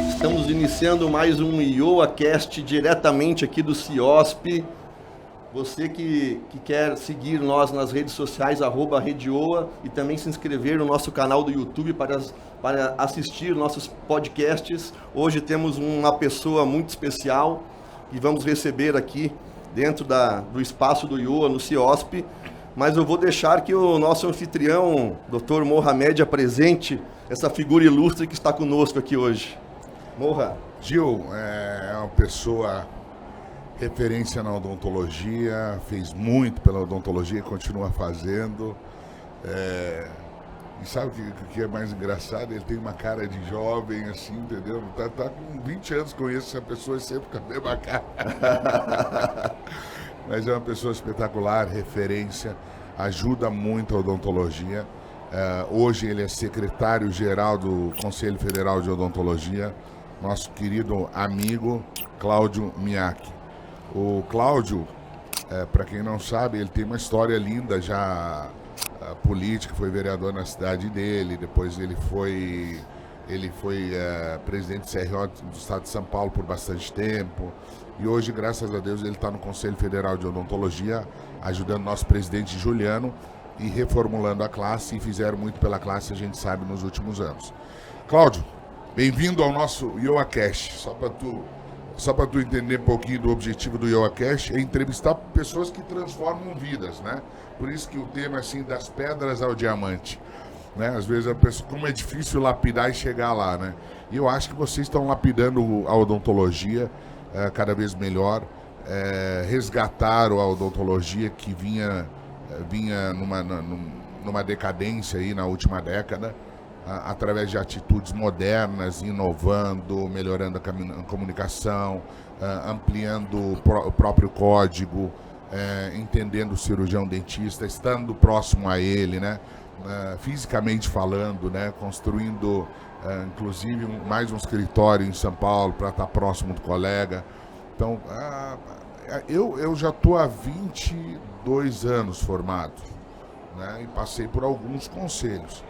Estamos iniciando mais um IoaCast diretamente aqui do CIOSP. Você que quer seguir nós nas redes sociais, @RedeOa, e também se inscrever no nosso canal do YouTube para assistir nossos podcasts. Hoje temos uma pessoa muito especial que vamos receber aqui dentro do espaço do IoA no CIOSP. Mas eu vou deixar que o nosso anfitrião, Dr. Mohamed, apresente essa figura ilustre que está conosco aqui hoje. Morra. Gil é uma pessoa referência na odontologia, fez muito pela odontologia e continua fazendo. E sabe o que é mais engraçado? Ele tem uma cara de jovem, assim, entendeu? Tá com 20 anos, conheço essa pessoa e sempre com a mesma cara. Mas é uma pessoa espetacular, referência, ajuda muito a odontologia. Hoje ele é secretário-geral do Conselho Federal de Odontologia, nosso querido amigo Cláudio Miak. O Cláudio, para quem não sabe, ele tem uma história linda já política, foi vereador na cidade dele, depois ele foi presidente do CRO do estado de São Paulo por bastante tempo, e hoje, graças a Deus, ele está no Conselho Federal de Odontologia, ajudando nosso presidente Juliano e reformulando a classe, e fizeram muito pela classe, a gente sabe, nos últimos anos. Cláudio, bem-vindo ao nosso IoaCast. Só para tu entender um pouquinho do objetivo do IoaCast, é entrevistar pessoas que transformam vidas, né? Por isso que o tema é assim, das pedras ao diamante, né? Às vezes a pessoa, como é difícil lapidar e chegar lá, né? E eu acho que vocês estão lapidando a odontologia cada vez melhor, resgataram a odontologia que vinha numa decadência aí na última década, através de atitudes modernas, inovando, melhorando a comunicação, ampliando o próprio código, entendendo o cirurgião dentista, estando próximo a ele, né? Fisicamente falando, né? Construindo, inclusive, mais um escritório em São Paulo para estar próximo do colega. Então, eu já estou há 22 anos formado, né? E passei por alguns conselhos.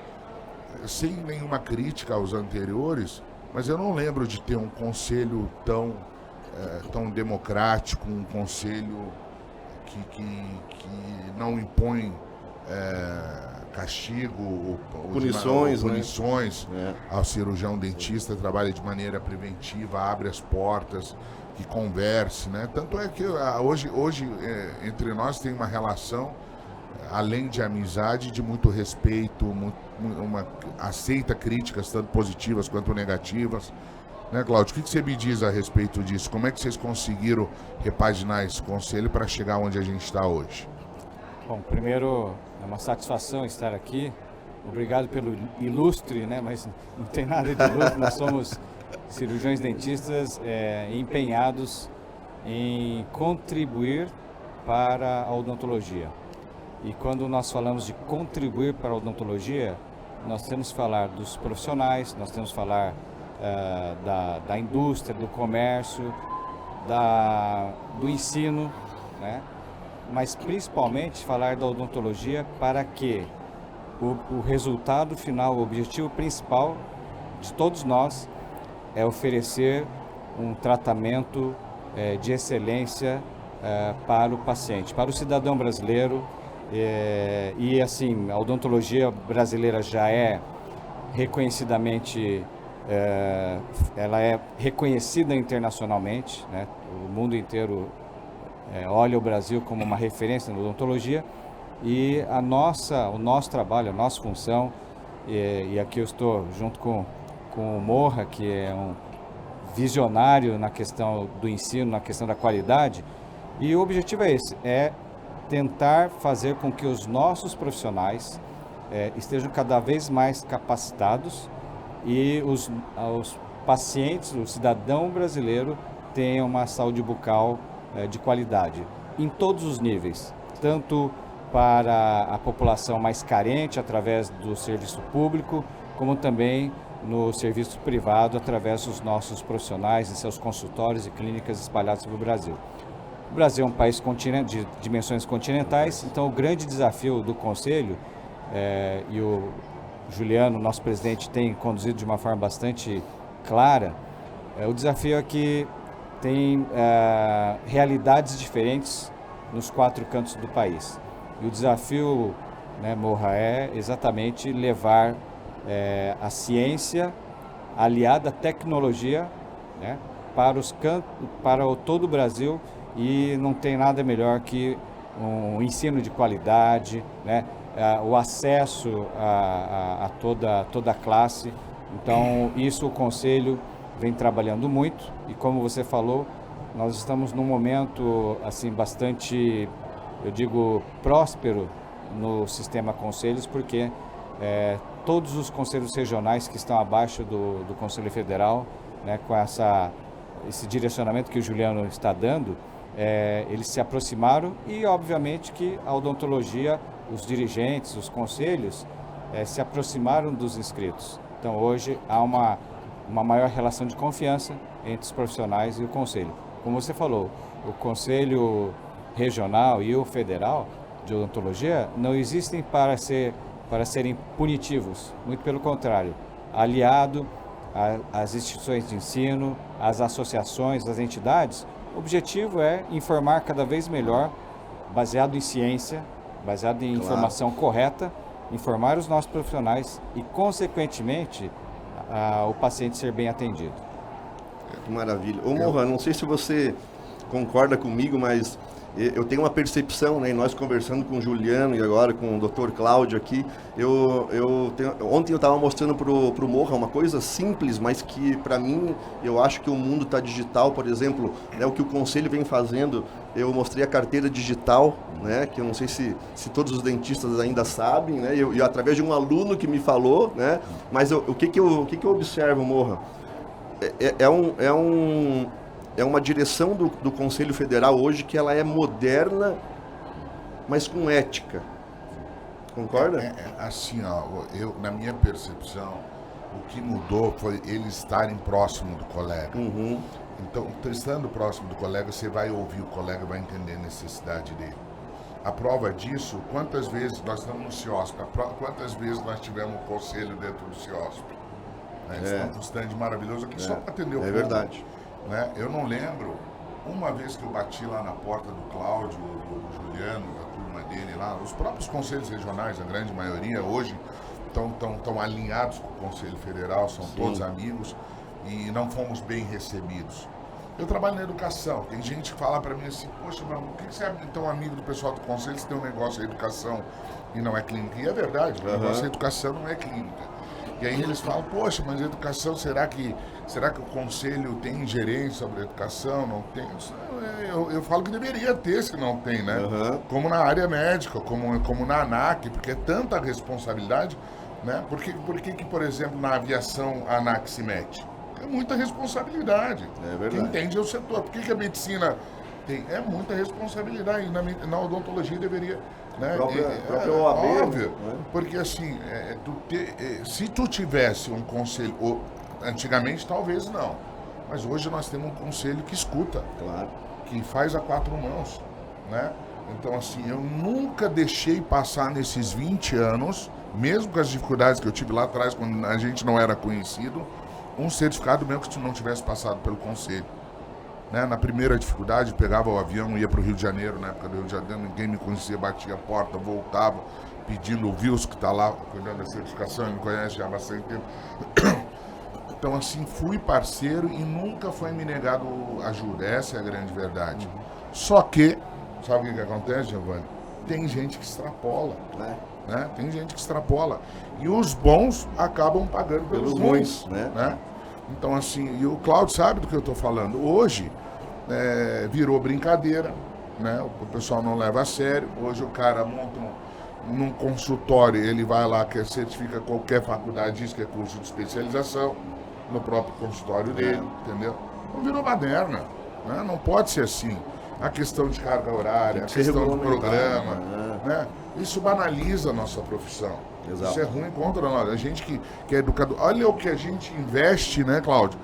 Sem nenhuma crítica aos anteriores, mas eu não lembro de ter um conselho tão democrático, um conselho que não impõe castigo, punições, né? Ao cirurgião dentista, trabalha de maneira preventiva, abre as portas, que converse, né? Tanto é que hoje entre nós tem uma relação, além de amizade, de muito respeito, aceita críticas, tanto positivas quanto negativas. Né, Cláudio? O que você me diz a respeito disso? Como é que vocês conseguiram repaginar esse conselho para chegar onde a gente está hoje? Bom, primeiro, é uma satisfação estar aqui. Obrigado pelo ilustre, né? Mas não tem nada de ilustre. Nós somos cirurgiões dentistas empenhados em contribuir para a odontologia. E quando nós falamos de contribuir para a odontologia, nós temos que falar dos profissionais, nós temos que falar da indústria, do comércio, do ensino, né? Mas principalmente falar da odontologia para que o resultado final, o objetivo principal de todos nós é oferecer um tratamento de excelência para o paciente, para o cidadão brasileiro. E assim, a odontologia brasileira já é reconhecidamente, ela é reconhecida internacionalmente, né? O mundo inteiro olha o Brasil como uma referência na odontologia, e o nosso trabalho, a nossa função, e aqui eu estou junto com o Morra, que é um visionário na questão do ensino, na questão da qualidade, e o objetivo é esse, tentar fazer com que os nossos profissionais estejam cada vez mais capacitados e os pacientes, o cidadão brasileiro, tenham uma saúde bucal de qualidade, em todos os níveis, tanto para a população mais carente, através do serviço público, como também no serviço privado, através dos nossos profissionais e seus consultórios e clínicas espalhados pelo Brasil. O Brasil é um país de dimensões continentais, então o grande desafio do Conselho, e o Juliano, nosso presidente, tem conduzido de uma forma bastante clara, o desafio é que tem realidades diferentes nos 4 cantos do país. E o desafio, né, Morra, é exatamente levar a ciência aliada à tecnologia, né, para todo o Brasil, e não tem nada melhor que um ensino de qualidade, né, o acesso a toda a classe. Então, isso o Conselho vem trabalhando muito, e como você falou, nós estamos num momento assim bastante, eu digo, próspero no sistema Conselhos, porque todos os conselhos regionais que estão abaixo do Conselho Federal, né, com esse direcionamento que o Juliano está dando, eles se aproximaram, e obviamente que a odontologia, os dirigentes, os conselhos, se aproximaram dos inscritos. Então hoje há uma maior relação de confiança entre os profissionais e o conselho. Como você falou, o conselho regional e o federal de odontologia não existem para serem punitivos, muito pelo contrário, aliado às instituições de ensino, às associações, às entidades. O objetivo é informar cada vez melhor, baseado em ciência, baseado em informação correta, informar os nossos profissionais e, consequentemente, o paciente ser bem atendido. Que maravilha. Ô Morra, não sei se você concorda comigo, mas eu tenho uma percepção, né, e nós conversando com o Juliano e agora com o Dr. Cláudio aqui, ontem eu estava mostrando pro Morra uma coisa simples, mas que para mim, eu acho que o mundo está digital, por exemplo, né, o que o Conselho vem fazendo, eu mostrei a carteira digital, né, que eu não sei se todos os dentistas ainda sabem, né, e através de um aluno que me falou, né, mas o que eu observo, Morra? É uma direção do Conselho Federal hoje que ela é moderna, mas com ética. Concorda? Assim, ó, na minha percepção, o que mudou foi eles estarem próximo do colega. Uhum. Então, estando próximo do colega, você vai ouvir o colega, vai entender a necessidade dele. A prova disso, quantas vezes nós estamos no CIOSP, quantas vezes nós tivemos um conselho dentro do CIOSP. Né? Eles estão com um stand maravilhoso aqui só para atender o povo. É verdade. Né? Eu não lembro, uma vez que eu bati lá na porta do Cláudio, do Juliano, da turma dele lá, os próprios conselhos regionais, a grande maioria hoje, estão alinhados com o Conselho Federal, são todos amigos, e não fomos bem recebidos. Eu trabalho na educação, tem gente que fala para mim assim, poxa, mas por que você é tão amigo do pessoal do Conselho se tem um negócio de educação e não é clínica? E é verdade, o negócio de educação não é clínica. E aí eles falam, poxa, mas a educação, será que o Conselho tem ingerência sobre a educação? Não tem? Eu falo que deveria ter, se não tem, né? Como na área médica, como na ANAC, porque é tanta responsabilidade, né? Por que, por exemplo, na aviação a ANAC se mete? É muita responsabilidade. É verdade. Quem entende é o setor. Por que a medicina tem? É muita responsabilidade. E na odontologia deveria... Né? Própria OAB, óbvio, né? Porque assim, se tu tivesse um conselho, antigamente talvez não, mas hoje nós temos um conselho que escuta, que faz a 4 mãos, né? Então assim, eu nunca deixei passar nesses 20 anos, mesmo com as dificuldades que eu tive lá atrás, quando a gente não era conhecido, um certificado mesmo que não tivesse passado pelo conselho. Né? Na primeira dificuldade, pegava o avião, ia para o Rio de Janeiro, na época do Rio de Janeiro, ninguém me conhecia, batia a porta, voltava, pedindo o Wilson, que está lá cuidando da certificação, ele me conhece já há bastante tempo. Então, assim, fui parceiro e nunca foi me negado ajuda, essa é a grande verdade. Só que, sabe o que acontece, Giovanni? Tem gente que extrapola, né? Tem gente que extrapola. E os bons acabam pagando pelos ruins, né? Então, assim, e o Cláudio sabe do que eu estou falando. Hoje, virou brincadeira, né? O pessoal não leva a sério. Hoje o cara monta num consultório, ele vai lá, que certifica qualquer faculdade, diz que é curso de especialização, no próprio consultório dele, entendeu? Então virou baderna, né? Não pode ser assim. A questão de carga horária, a questão do programa, né? Isso banaliza a nossa profissão. Exato. Isso é ruim contra nós. A gente que é educador. Olha o que a gente investe, né, Cláudio?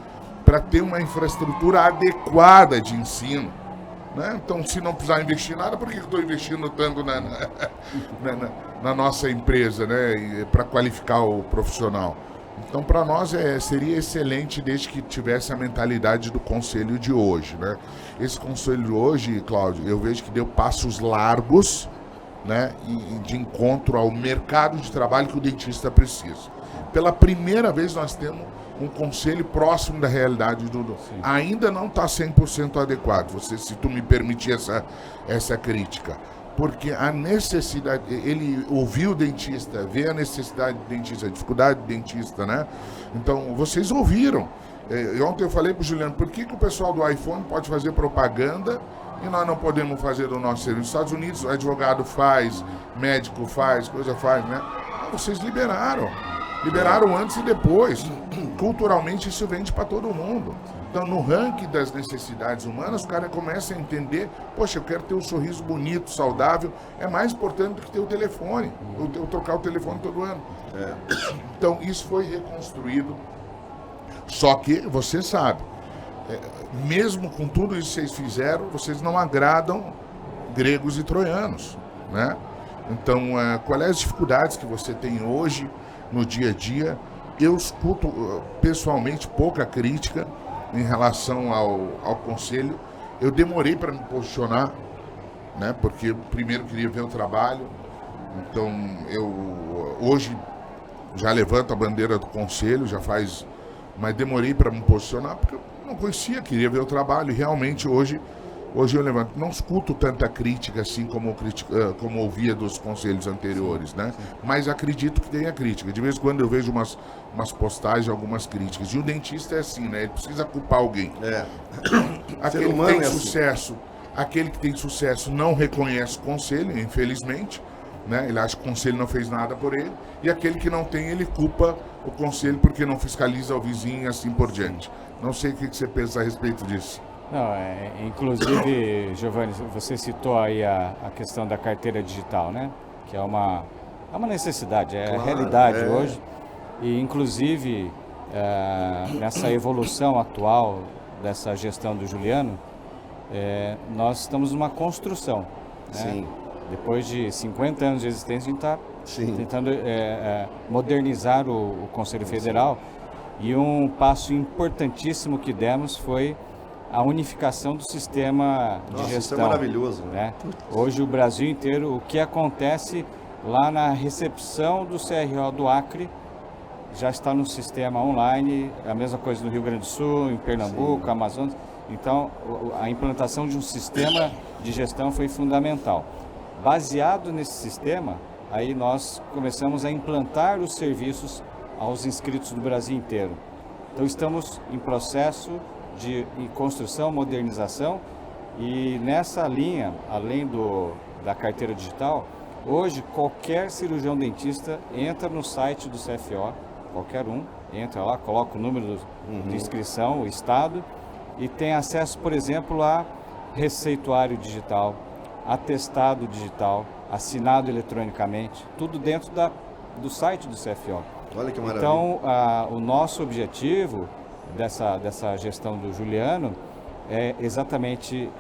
Para ter uma infraestrutura adequada de ensino. Né? Então, se não precisar investir nada, por que eu estou investindo tanto na nossa empresa, né? Para qualificar o profissional? Então, para nós seria excelente desde que tivesse a mentalidade do conselho de hoje, né? Esse conselho de hoje, Cláudio, eu vejo que deu passos largos, né, de encontro ao mercado de trabalho que o dentista precisa. Pela primeira vez nós temos um conselho próximo da realidade do... Ainda não está 100% adequado, se tu me permitir essa crítica. Porque a necessidade, ele ouviu o dentista, vê a necessidade do dentista, a dificuldade do dentista, né? Então, vocês ouviram. Ontem eu falei para o Juliano, por que o pessoal do iPhone pode fazer propaganda e nós não podemos fazer do nosso serviço? Nos Estados Unidos, o advogado faz, médico faz, coisa faz, né? Vocês liberaram. Liberaram antes e depois. Culturalmente, isso vende para todo mundo. Então, no ranking das necessidades humanas, o cara começa a entender, poxa, eu quero ter um sorriso bonito, saudável, é mais importante do que ter o telefone, eu trocar o telefone todo ano. Então, isso foi reconstruído. Só que, você sabe, mesmo com tudo isso que vocês fizeram, vocês não agradam gregos e troianos, né? Então, quais são as dificuldades que você tem hoje no dia a dia? Eu escuto, pessoalmente, pouca crítica em relação ao conselho. Eu demorei para me posicionar, né? Porque eu primeiro queria ver o trabalho. Então, eu hoje já levanto a bandeira do conselho, mas demorei para me posicionar porque eu não conhecia, queria ver o trabalho. E realmente hoje eu levanto. Não escuto tanta crítica assim como ouvia dos conselhos anteriores, né? Mas acredito que tenha crítica. De vez em quando eu vejo umas postagens, algumas críticas. E o dentista é assim, né? Ele precisa culpar alguém. Aquele que tem sucesso, aquele que tem sucesso não reconhece o conselho, infelizmente, né? Ele acha que o conselho não fez nada por ele. E aquele que não tem, ele culpa o conselho porque não fiscaliza o vizinho e assim por diante. Não sei o que você pensa a respeito disso. Não, inclusive, Giovanni, você citou aí a questão da carteira digital, né? Que é uma necessidade, claro, a realidade hoje. E, inclusive, nessa evolução atual dessa gestão do Juliano, nós estamos numa construção, né? Sim. Depois de 50 anos de existência, a gente está tentando modernizar o Conselho Federal. E um passo importantíssimo que demos foi a unificação do sistema de gestão. Isso é maravilhoso, né? Hoje o Brasil inteiro, o que acontece lá na recepção do CRO do Acre já está no sistema online, a mesma coisa no Rio Grande do Sul, em Pernambuco, Amazonas. Então, a implantação de um sistema de gestão foi fundamental. Baseado nesse sistema, aí nós começamos a implantar os serviços aos inscritos do Brasil inteiro. Então, estamos em processo de construção, modernização, e nessa linha, além da carteira digital, hoje qualquer cirurgião dentista entra no site do CFO, qualquer um, entra lá, coloca o número de inscrição, o estado, e tem acesso, por exemplo, a receituário digital, atestado digital, assinado eletronicamente, tudo dentro do site do CFO. Olha que maravilha. Então, o nosso objetivo dessa gestão do Juliano é exatamente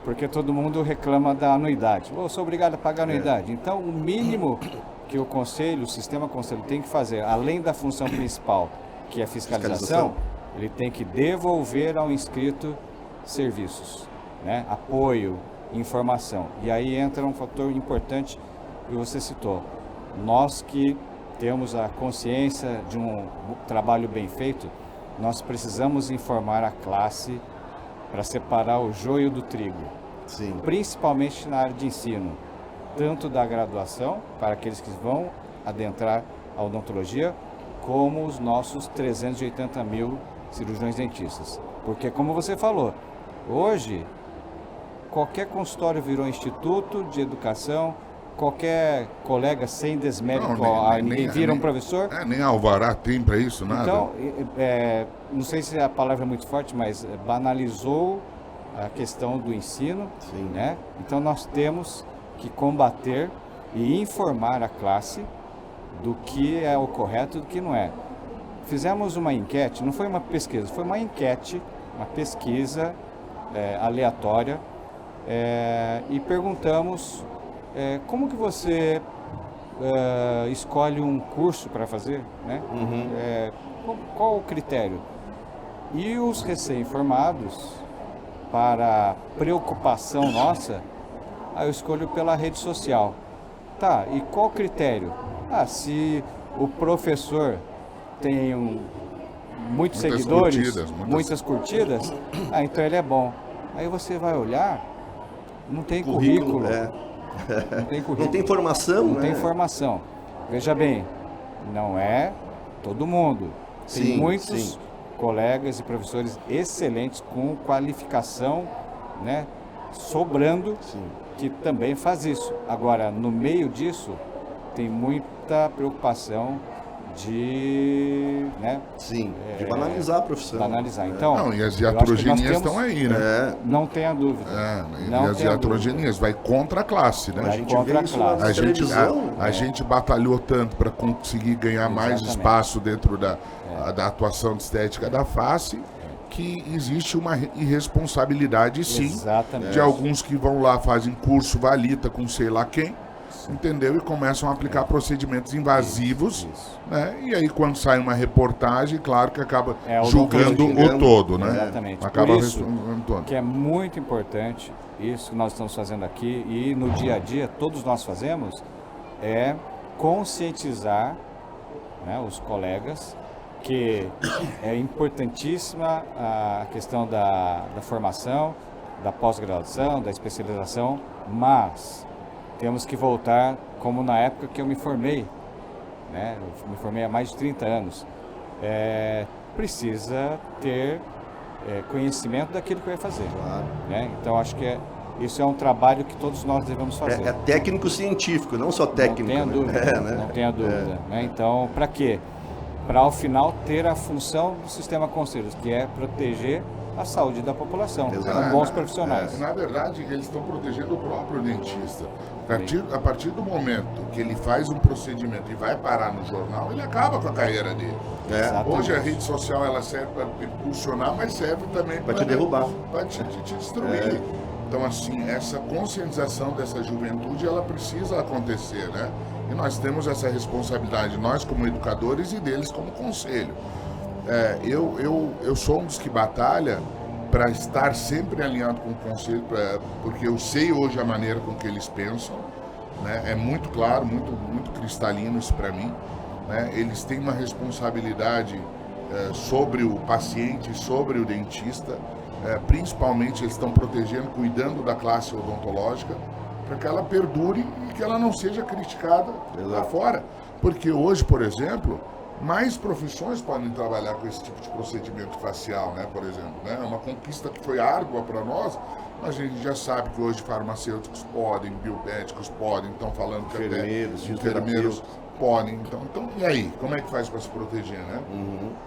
porque todo mundo reclama da anuidade. Eu sou obrigado a pagar anuidade. Então, o mínimo que o sistema conselho tem que fazer, além da função principal, que é a fiscalização, ele tem que devolver ao inscrito serviços, né? Apoio, informação. E aí entra um fator importante que você citou. Nós que temos a consciência de um trabalho bem feito, nós precisamos informar a classe para separar o joio do trigo. Sim. Principalmente na área de ensino, tanto da graduação, para aqueles que vão adentrar a odontologia, como os nossos 380 mil cirurgiões dentistas. Porque, como você falou, hoje, qualquer consultório virou instituto de educação, qualquer colega sem desmérito ninguém vira um professor. Nem alvará tem para isso, nada. Então, não sei se a palavra é muito forte, mas banalizou a questão do ensino. Sim. Né? Então nós temos que combater e informar a classe do que é o correto e do que não é. Fizemos uma enquete, não foi uma pesquisa, foi uma enquete, uma pesquisa aleatória e perguntamos como que você escolhe um curso para fazer, né? Qual o critério? E os recém-formados, para preocupação nossa, eu escolho pela rede social. Tá, e qual o critério? Se o professor tem muitos seguidores, muitas curtidas, então ele é bom. Aí você vai olhar, não tem currículo. Não tem currículo. Não tem formação, Não tem formação. Veja bem, não é todo mundo. Tem muitos colegas e professores excelentes com qualificação, né, sobrando, que também faz isso. Agora, no meio disso, tem muita preocupação de, né? De banalizar a profissão. Banalizar. Então, não, e as iatrogenias estão aí, né? Não tenha dúvida. E as iatrogenias vai contra a classe, né? Vai contra a classe. A gente batalhou tanto para conseguir ganhar mais espaço dentro da atuação de estética da face, que existe uma irresponsabilidade, sim, de alguns que vão lá, fazem curso valita com sei lá quem, entendeu? E começam a aplicar procedimentos invasivos, né? E aí quando sai uma reportagem, claro que acaba julgando o todo, né? Exatamente. Acaba por isso todo. Que é muito importante, isso que nós estamos fazendo aqui e no dia a dia todos nós fazemos, é conscientizar, né, os colegas que é importantíssima a questão da formação, da pós-graduação, da especialização, mas temos que voltar como na época que eu me formei, né? Eu me formei há mais de 30 anos. Precisa ter conhecimento daquilo que vai fazer. Claro. Né? Então, acho que isso é um trabalho que todos nós devemos fazer. É técnico-científico, não só técnico. Não tenha dúvida. Não tenha dúvida. Né? Então, para quê? Para, ao final, ter a função do sistema Conselhos, que é proteger a saúde da população, com bons profissionais. Na verdade, eles estão protegendo o próprio dentista. A partir do momento que ele faz um procedimento e vai parar no jornal, ele acaba com a carreira dele. Hoje a rede social ela serve para impulsionar, mas serve também para te derrubar, para te destruir. Então, assim, essa conscientização dessa juventude, ela precisa acontecer, né? E nós temos essa responsabilidade, nós como educadores e deles como conselho. Eu sou um dos que batalha para estar sempre alinhado com o conselho, porque eu sei hoje a maneira com que eles pensam, né? É muito claro, muito cristalino isso para mim, né? Eles têm uma responsabilidade sobre o paciente, sobre o dentista, principalmente eles estão protegendo, cuidando da classe odontológica, para que ela perdure e que ela não seja criticada lá fora. Porque hoje, por exemplo, mais profissões podem trabalhar com esse tipo de procedimento facial, né, por exemplo. Né? É uma conquista que foi árdua para nós, mas a gente já sabe que hoje farmacêuticos podem, biomédicos podem, estão falando que enfermeiros podem. Então, e aí? Como é que faz para se proteger, né?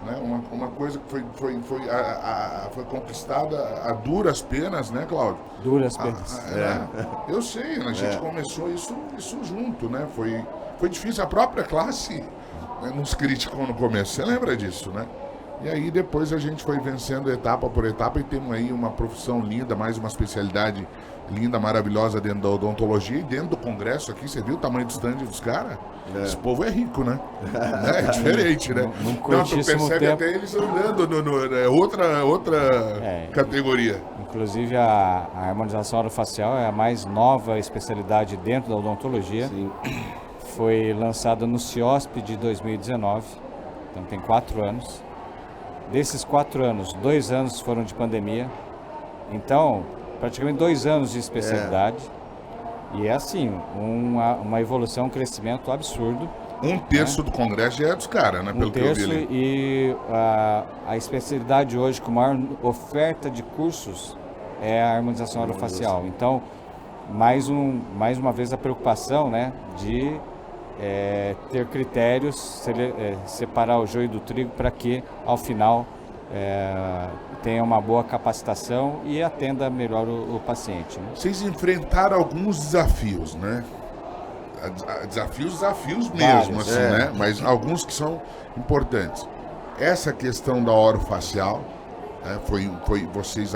Né? Uma coisa que foi conquistada a duras penas, né, Cláudio? Duras penas. Eu sei, a gente começou isso junto, né? Foi difícil, a própria classe nos criticou no começo, você lembra disso, né? E aí depois a gente foi vencendo etapa por etapa e temos aí uma profissão linda, mais uma especialidade linda, maravilhosa dentro da odontologia e dentro do congresso aqui, você viu o tamanho do stand dos caras? Esse povo é rico, né? É diferente, né? Então tu percebe tempo. Até eles andando outra categoria. Inclusive a harmonização orofacial é a mais nova especialidade dentro da odontologia. Sim. Foi lançada no CIOSP de 2019, então tem 4 anos. Desses 4 anos, 2 anos foram de pandemia, então praticamente 2 anos de especialidade. E é assim, uma evolução, um crescimento absurdo. 1/3 do congresso já é dos caras, né? Pelo que eu vi ali. E a especialidade hoje com maior oferta de cursos é a harmonização orofacial. Então, mais uma vez a preocupação, né, de ter critérios, separar o joio do trigo para que, ao final, tenha uma boa capacitação e atenda melhor o paciente. Né? Vocês enfrentaram alguns desafios, né? Desafios mesmo, vários, assim, né? Mas alguns que são importantes. Essa questão da orofacial, né? Vocês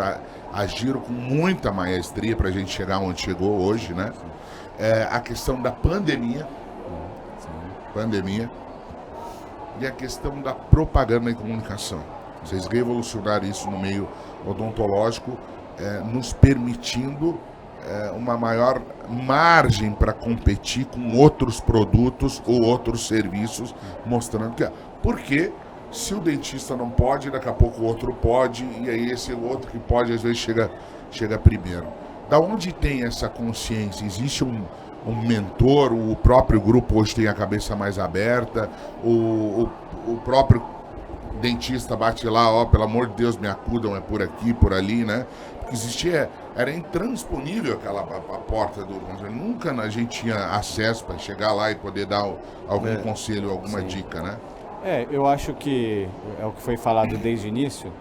agiram com muita maestria para a gente chegar onde chegou hoje, né? A questão da pandemia, e a questão da propaganda e comunicação. Vocês revolucionaram isso no meio odontológico, nos permitindo uma maior margem para competir com outros produtos ou outros serviços, mostrando que... Porque se o dentista não pode, daqui a pouco o outro pode, e aí esse outro que pode, às vezes, chega primeiro. Da onde tem essa consciência? Existe um mentor, o próprio grupo hoje tem a cabeça mais aberta, o próprio dentista bate lá, ó, pelo amor de Deus, me acudam, é por aqui, por ali, né? Porque existia, era intransponível aquela a porta do... Nunca a gente tinha acesso para chegar lá e poder dar algum conselho, alguma dica, né? Eu acho que é o que foi falado desde o início,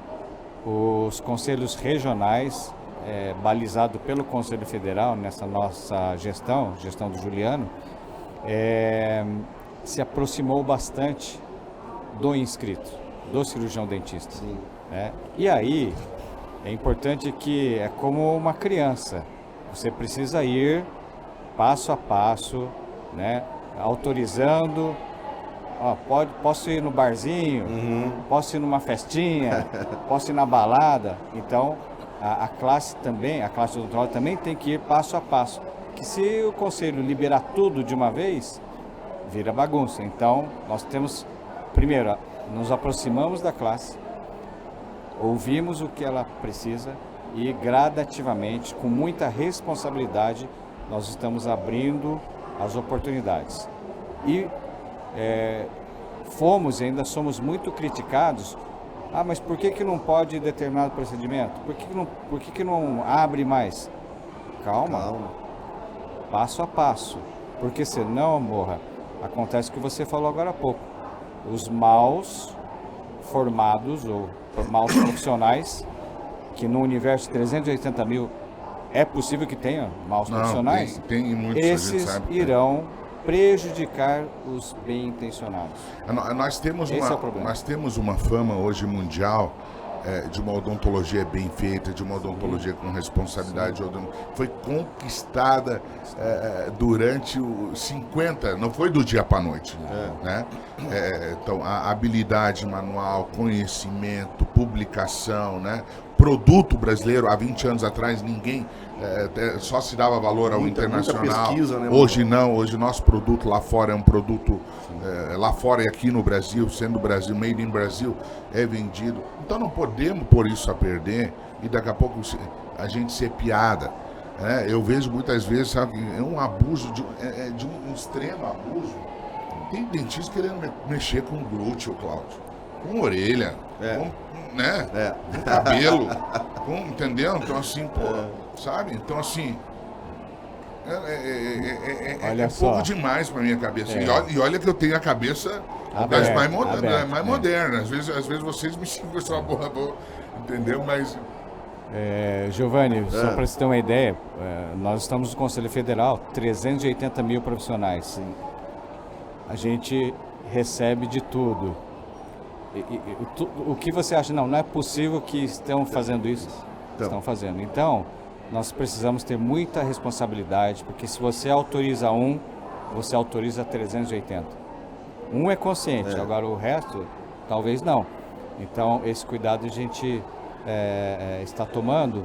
os conselhos regionais, balizado pelo Conselho Federal, nessa nossa gestão do Juliano, se aproximou bastante do inscrito, do cirurgião dentista. Sim. Né? E aí, é importante que é como uma criança, você precisa ir passo a passo, né? Autorizando, posso ir no barzinho, posso ir numa festinha, posso ir na balada. Então, a classe odontológica também tem que ir passo a passo. Que se o conselho liberar tudo de uma vez, vira bagunça. Então, nós temos, primeiro, nos aproximamos da classe, ouvimos o que ela precisa e gradativamente, com muita responsabilidade, nós estamos abrindo as oportunidades. E fomos e ainda somos muito criticados. Mas por que não pode determinado procedimento? Por que não abre mais? Calma. Passo a passo. Porque senão, Morra, acontece o que você falou agora há pouco. Os maus formados ou maus profissionais, que no universo de 380 mil é possível que tenha maus profissionais, tem muitos, esses irão prejudicar os bem intencionados. Nós temos uma fama hoje mundial de uma odontologia bem feita, de uma odontologia com responsabilidade. Foi conquistada durante os 50, não foi do dia para a noite. Né? Então, a habilidade manual, conhecimento, publicação, né? Produto brasileiro, há 20 anos atrás, ninguém só se dava valor ao internacional. Muita pesquisa, né, hoje não, hoje nosso produto lá fora é um produto, lá fora e aqui no Brasil, sendo Brasil, made in Brasil, é vendido. Então não podemos pôr isso a perder e daqui a pouco a gente ser piada. Eu vejo muitas vezes, sabe, é um abuso, de um extremo abuso. Tem dentista querendo mexer com glúteo, Cláudio, com orelha, com cabelo, entendeu? Então assim, sabe? Então assim, é pouco demais pra minha cabeça. E olha que eu tenho a cabeça mais moderna. Às vezes vocês me xingam só boa, entendeu? Mas... Giovanni, só para você ter uma ideia, nós estamos no Conselho Federal, 380 mil profissionais. Sim. A gente recebe de tudo. O que você acha? Não é possível que estão fazendo isso. Estão fazendo. Então, nós precisamos ter muita responsabilidade, porque se você autoriza você autoriza 380. Um é consciente, agora o resto, talvez não. Então, esse cuidado a gente está tomando.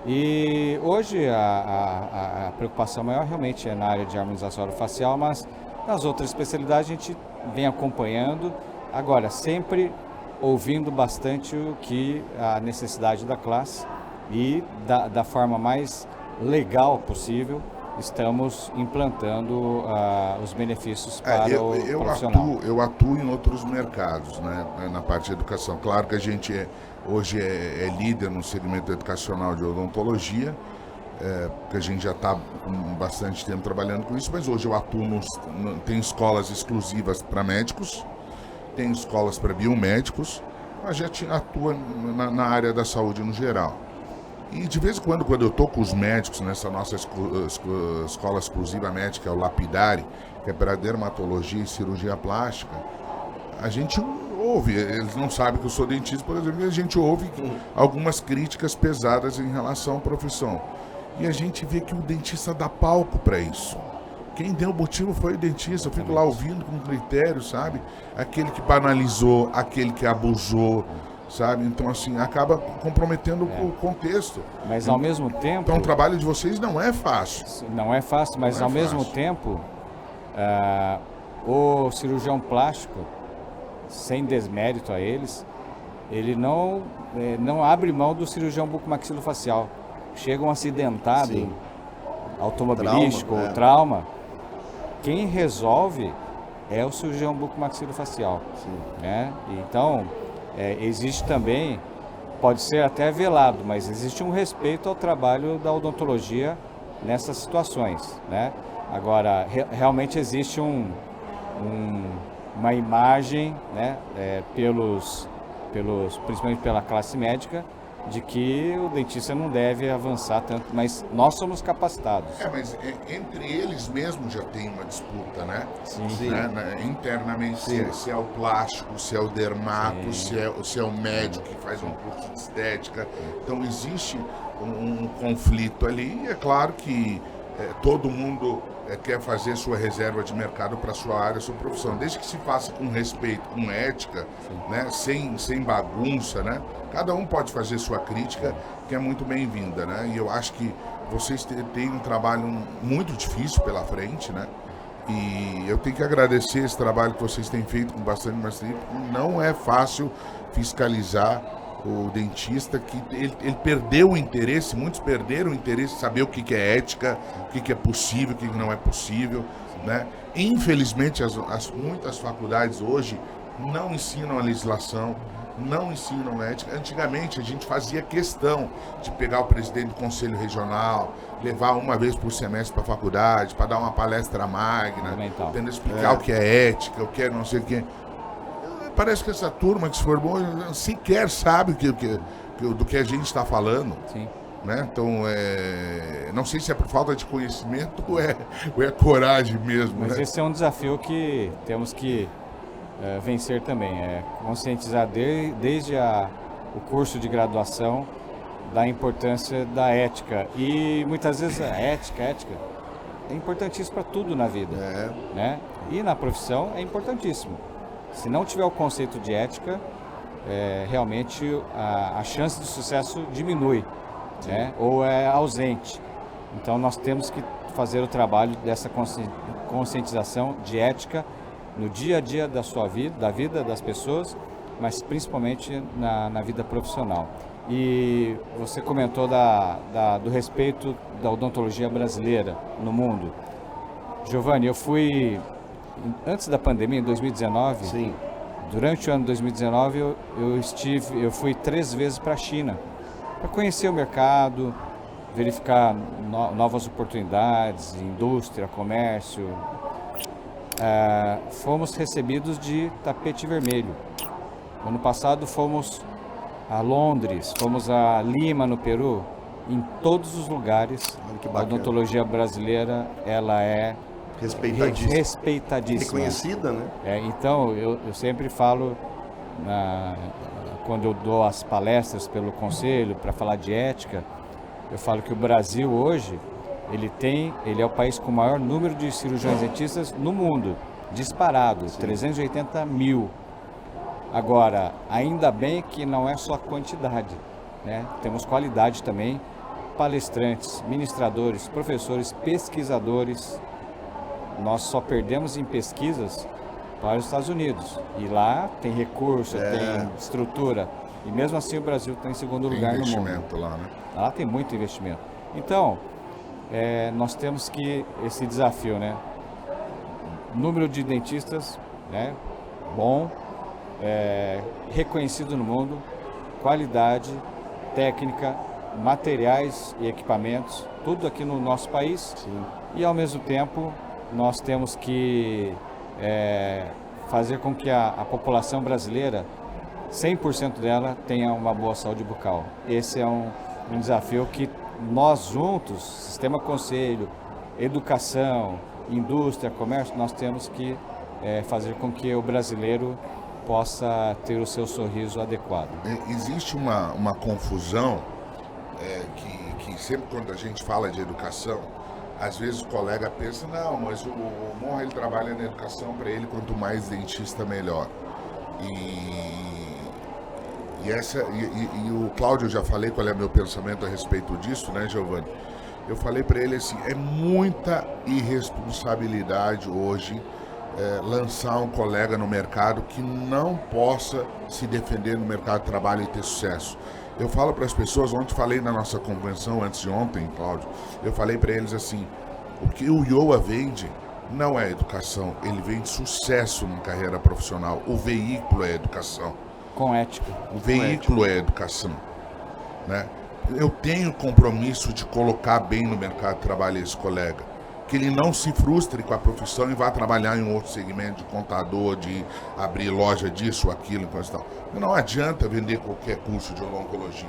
E hoje a preocupação maior realmente é na área de harmonização orofacial, mas nas outras especialidades a gente vem acompanhando. Agora, sempre ouvindo bastante o que a necessidade da classe e da forma mais legal possível, estamos implantando os benefícios para o profissional. Eu atuo em outros mercados, né, na parte de educação. Claro que a gente hoje é líder no segmento educacional de odontologia, porque a gente já está com bastante tempo trabalhando com isso, mas hoje eu atuo, tem escolas exclusivas para médicos, tem escolas para biomédicos, a gente atua na área da saúde no geral. E de vez em quando eu estou com os médicos nessa nossa escola exclusiva médica, o Lapidari, que é para dermatologia e cirurgia plástica, a gente ouve, eles não sabem que eu sou dentista, por exemplo, e a gente ouve algumas críticas pesadas em relação à profissão. E a gente vê que o dentista dá palco para isso. Quem deu o motivo foi o dentista. Eu fico lá ouvindo com critério, sabe? Aquele que banalizou, aquele que abusou, sabe? Então, assim, acaba comprometendo o contexto. Mas ao mesmo tempo... Então, o trabalho de vocês não é fácil. Não é fácil, mas ao mesmo tempo, o cirurgião plástico, sem desmérito a eles, ele não abre mão do cirurgião bucomaxilofacial. Chega um acidentado, Sim. automobilístico ou trauma, quem resolve é o cirurgião bucomaxilofacial. Né? Então, existe também, pode ser até velado, mas existe um respeito ao trabalho da odontologia nessas situações. Né? Agora, realmente existe uma imagem, né, principalmente pela classe médica, de que o dentista não deve avançar tanto, mas nós somos capacitados. Mas entre eles mesmos já tem uma disputa, né? Sim. Né? Internamente, se é o plástico, se é o dermato, se é o médico que faz um curso de estética. Então existe um conflito ali, e é claro que todo mundo quer fazer sua reserva de mercado para sua área, sua profissão, desde que se faça com respeito, com ética, né? Sem bagunça, né? Cada um pode fazer sua crítica, que é muito bem-vinda, né? E eu acho que vocês têm um trabalho muito difícil pela frente, né? E eu tenho que agradecer esse trabalho que vocês têm feito com bastante maestria, porque não é fácil fiscalizar o dentista, que ele perdeu o interesse, muitos perderam o interesse de saber o que é ética, o que é possível, o que não é possível, né? Infelizmente, muitas faculdades hoje não ensinam a legislação, não ensinam ética. Antigamente, a gente fazia questão de pegar o presidente do conselho regional, levar uma vez por semestre para a faculdade, para dar uma palestra magna, tentando explicar o que é ética, o que é não sei o que. Parece que essa turma que se formou sequer sabe do que a gente está falando. Sim. Né? Então, não sei se é por falta de conhecimento ou é coragem mesmo. Mas né? esse é um desafio que temos que vencer também. Conscientizar desde o curso de graduação da importância da ética. E muitas vezes a ética é importantíssimo para tudo na vida. Né? E na profissão é importantíssimo. Se não tiver o conceito de ética, realmente a chance de sucesso diminui, né? Ou é ausente. Então nós temos que fazer o trabalho dessa conscientização de ética no dia a dia da sua vida, da vida das pessoas, mas principalmente na vida profissional. E você comentou do respeito da odontologia brasileira no mundo. Giovanni, eu fui... Antes da pandemia, em 2019, Sim. Durante o ano de 2019, eu fui 3 vezes para a China, para conhecer o mercado, verificar novas oportunidades, indústria, comércio. Fomos recebidos de tapete vermelho. Ano passado fomos a Londres, fomos a Lima, no Peru. Em todos os lugares, a odontologia brasileira ela é respeitadíssima. Reconhecida, né? Então, eu sempre falo, quando eu dou as palestras pelo conselho para falar de ética, eu falo que o Brasil hoje, ele é o país com o maior número de cirurgiões dentistas no mundo, disparado, 380 mil. Agora, ainda bem que não é só quantidade, né? Temos qualidade também, palestrantes, ministradores, professores, pesquisadores. Nós só perdemos em pesquisas para os Estados Unidos. E lá tem recurso, tem estrutura. E mesmo assim o Brasil está em segundo lugar no mundo. Tem investimento lá, né? Lá tem muito investimento. Então, nós temos esse desafio, né? Número de dentistas, né? Bom, reconhecido no mundo, qualidade, técnica, materiais e equipamentos, tudo aqui no nosso país. Sim. E ao mesmo tempo nós temos que fazer com que a população brasileira, 100% dela, tenha uma boa saúde bucal. Esse é um desafio que nós juntos, Sistema Conselho, Educação, Indústria, Comércio, nós temos que fazer com que o brasileiro possa ter o seu sorriso adequado. Existe uma confusão que sempre quando a gente fala de educação, às vezes o colega pensa, não, mas o Monra ele trabalha na educação, para ele quanto mais dentista melhor. E o Cláudio, eu já falei qual é o meu pensamento a respeito disso, né, Giovanni? Eu falei para ele assim, é muita irresponsabilidade hoje lançar um colega no mercado que não possa se defender no mercado de trabalho e ter sucesso. Eu falo para as pessoas, ontem falei na nossa convenção, antes de ontem, Cláudio, eu falei para eles assim, o que o Iowa vende não é educação, ele vende sucesso na carreira profissional, o veículo é educação. Com ética. O veículo é educação, né? Eu tenho compromisso de colocar bem no mercado de trabalho esse colega, que ele não se frustre com a profissão e vá trabalhar em um outro segmento de contador, de abrir loja disso, aquilo, coisa e tal. Não adianta vender qualquer curso de odontologia.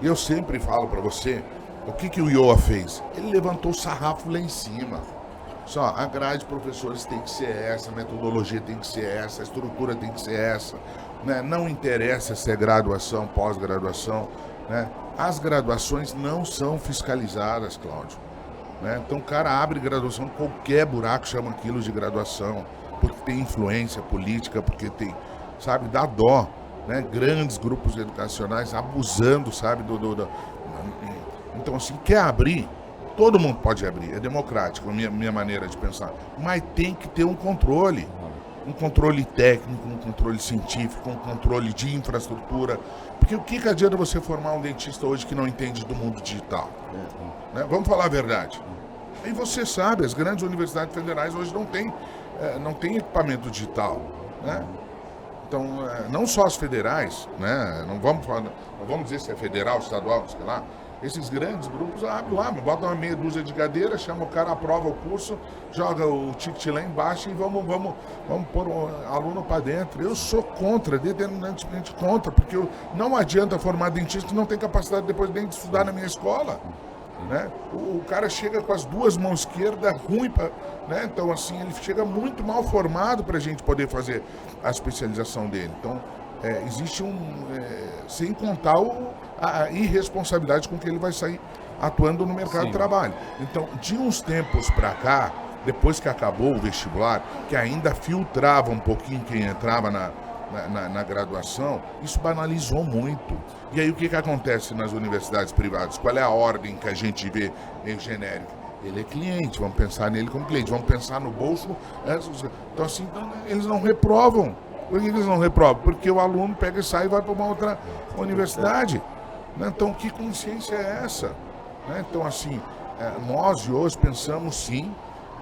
E eu sempre falo para você, o que o Iowa fez? Ele levantou o sarrafo lá em cima. Só, a grade de professores tem que ser essa, a metodologia tem que ser essa, a estrutura tem que ser essa, né? Não interessa se é graduação, pós-graduação, né? As graduações não são fiscalizadas, Cláudio, né? Então o cara abre graduação, qualquer buraco chama aquilo de graduação, porque tem influência política, porque tem, sabe, dá dó, né? Grandes grupos educacionais abusando, sabe, Então assim, quer abrir, todo mundo pode abrir, é democrático, a minha maneira de pensar, mas tem que ter um controle técnico, um controle científico, um controle de infraestrutura, porque o que adianta você formar um dentista hoje que não entende do mundo digital? Né? Vamos falar a verdade. E você sabe, as grandes universidades federais hoje não têm equipamento digital, né? Então, não só as federais, né? Não vamos dizer se é federal, estadual, sei lá. Esses grandes grupos abrem lá, botam uma meia dúzia de cadeiras, chama o cara, aprova o curso, joga o ticket lá embaixo e vamos pôr um aluno para dentro. Eu sou contra, determinantemente contra, porque não adianta formar dentista que não tem capacidade depois nem de estudar na minha escola. Né? O cara chega com as duas mãos esquerdas ruim, né? Então assim, ele chega muito mal formado para a gente poder fazer a especialização dele. Então, existe sem contar a irresponsabilidade com que ele vai sair atuando no mercado de trabalho. Então, de uns tempos para cá, depois que acabou o vestibular, que ainda filtrava um pouquinho quem entrava na graduação, isso banalizou muito. E aí o que acontece nas universidades privadas? Qual é a ordem que a gente vê em genérico? Ele é cliente, vamos pensar nele como cliente, vamos pensar no bolso. Então assim, eles não reprovam. Por que eles não reprovam? Porque o aluno pega e sai e vai para uma outra universidade. Então, que consciência é essa? Então, assim, nós hoje pensamos, sim,